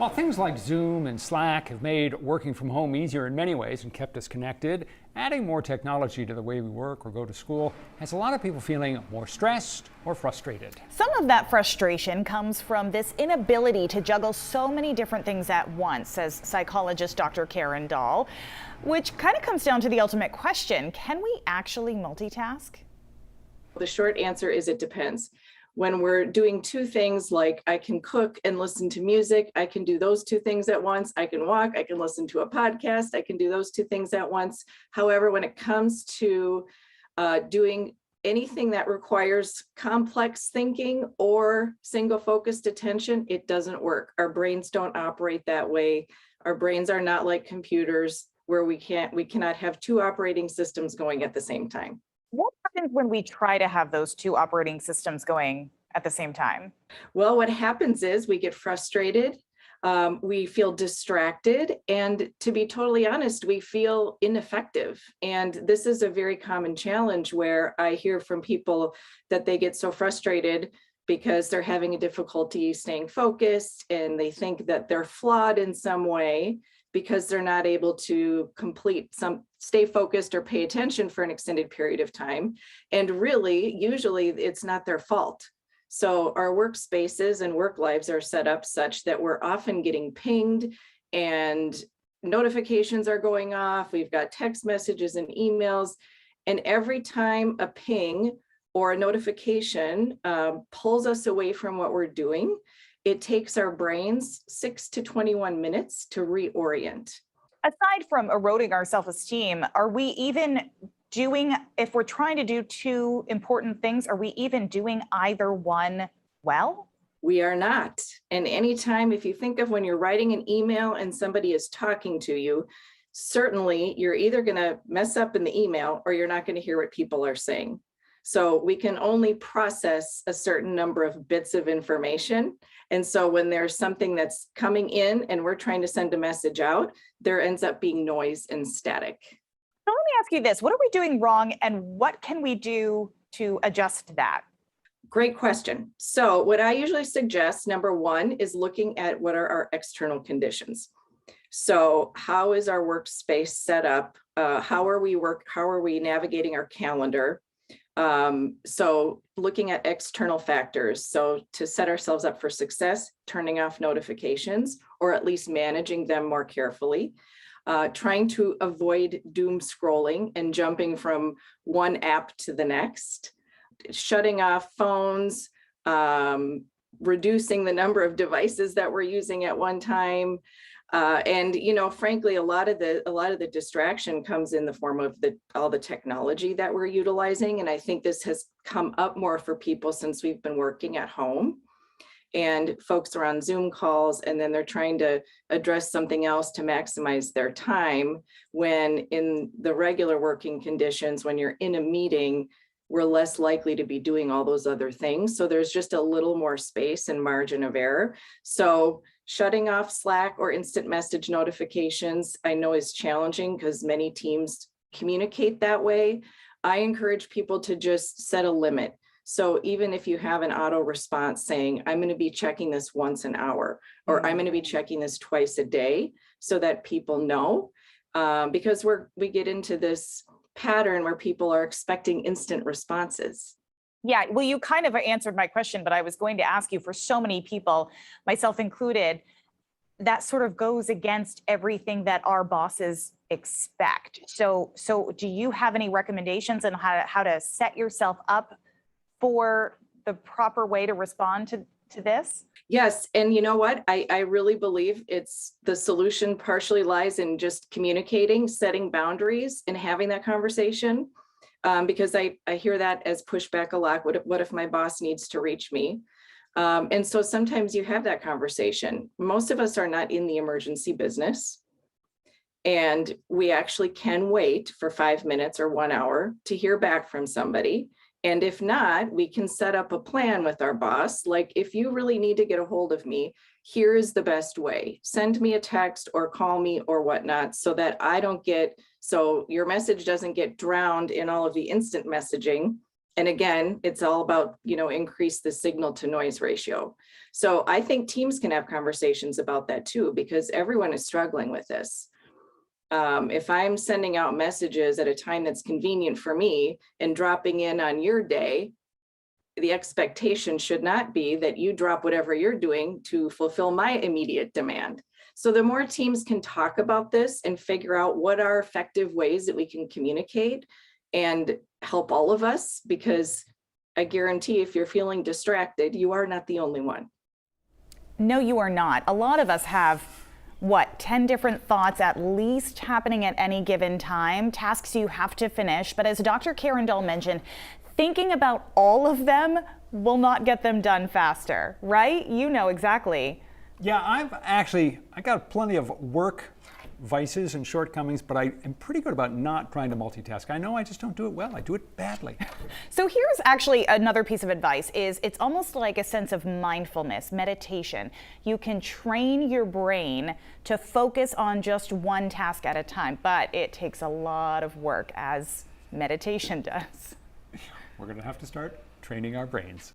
While things like Zoom and Slack have made working from home easier in many ways and kept us connected, adding more technology to the way we work or go to school has a lot of people feeling more stressed or frustrated. Some of that frustration comes from this inability to juggle so many different things at once, says psychologist Dr. Karen Dahl, which kind of comes down to the ultimate question: can we actually multitask? The short answer is it depends. When we're doing two things, like I can cook and listen to music, I can do those two things at once. I can walk, I can listen to a podcast, I can do those two things at once. However, when it comes to doing anything that requires complex thinking or single focused attention, it doesn't work. Our brains don't operate that way. Our brains are not like computers where we cannot have two operating systems going at the same time. What happens when we try to have those two operating systems going at the same time? Well, what happens is we get frustrated, we feel distracted, and to be totally honest, we feel ineffective. And this is a very common challenge where I hear from people that they get so frustrated because they're having a difficulty staying focused and they think that they're flawed in some way because they're not able to stay focused or pay attention for an extended period of time. And really, usually it's not their fault. So our workspaces and work lives are set up such that we're often getting pinged and notifications are going off. We've got text messages and emails. And every time a ping or a notification pulls us away from what we're doing, it takes our brains 6 to 21 minutes to reorient. Aside from eroding our self-esteem, are we even doing, if we're trying to do two important things, are we even doing either one well? We are not. And anytime, if you think of when you're writing an email and somebody is talking to you, certainly you're either going to mess up in the email or you're not going to hear what people are saying. So we can only process a certain number of bits of information. And so when there's something that's coming in and we're trying to send a message out, there ends up being noise and static. So let me ask you this: what are we doing wrong and what can we do to adjust that? Great question. So what I usually suggest, number one, is looking at what are our external conditions. So how is our workspace set up? How are we navigating our calendar? So looking at external factors. So to set ourselves up for success, turning off notifications, or at least managing them more carefully, trying to avoid doom scrolling and jumping from one app to the next, shutting off phones, reducing the number of devices that we're using at one time. And frankly, a lot of the distraction comes in the form of all the technology that we're utilizing. And I think this has come up more for people since we've been working at home. And folks are on Zoom calls, and then they're trying to address something else to maximize their time, when in the regular working conditions, when you're in a meeting, we're less likely to be doing all those other things. So there's just a little more space and margin of error. So shutting off Slack or instant message notifications, I know is challenging because many teams communicate that way. I encourage people to just set a limit. So even if you have an auto response saying, I'm going to be checking this once an hour, or I'm going to be checking this twice a day, so that people know, because we get into this pattern where people are expecting instant responses. Yeah, well, you kind of answered my question, but I was going to ask you, for so many people, myself included, that sort of goes against everything that our bosses expect. So do you have any recommendations on how to set yourself up for the proper way to respond to this? Yes. And you know what? I really believe the solution partially lies in just communicating, setting boundaries, and having that conversation. Because I hear that as pushback a lot. What if my boss needs to reach me? And so sometimes you have that conversation. Most of us are not in the emergency business. And we actually can wait for 5 minutes or 1 hour to hear back from somebody. And if not, we can set up a plan with our boss. Like, if you really need to get a hold of me, here is the best way. Send me a text or call me or whatnot, so that so your message doesn't get drowned in all of the instant messaging, And again, it's all about, increase the signal to noise ratio. So I think teams can have conversations about that too, because everyone is struggling with this. If I'm sending out messages at a time that's convenient for me and dropping in on your day, the expectation should not be that you drop whatever you're doing to fulfill my immediate demand. So the more teams can talk about this and figure out what are effective ways that we can communicate and help all of us, because I guarantee if you're feeling distracted, you are not the only one. No, you are not. A lot of us have 10 different thoughts at least happening at any given time, tasks you have to finish. But as Dr. Karen Dahl mentioned, thinking about all of them will not get them done faster, right? You know exactly. Yeah, I got plenty of work vices and shortcomings, but I am pretty good about not trying to multitask. I know I just don't do it well. I do it badly. So here's actually another piece of advice is it's almost like a sense of mindfulness, meditation. You can train your brain to focus on just one task at a time, but it takes a lot of work, as meditation does. We're going to have to start training our brains.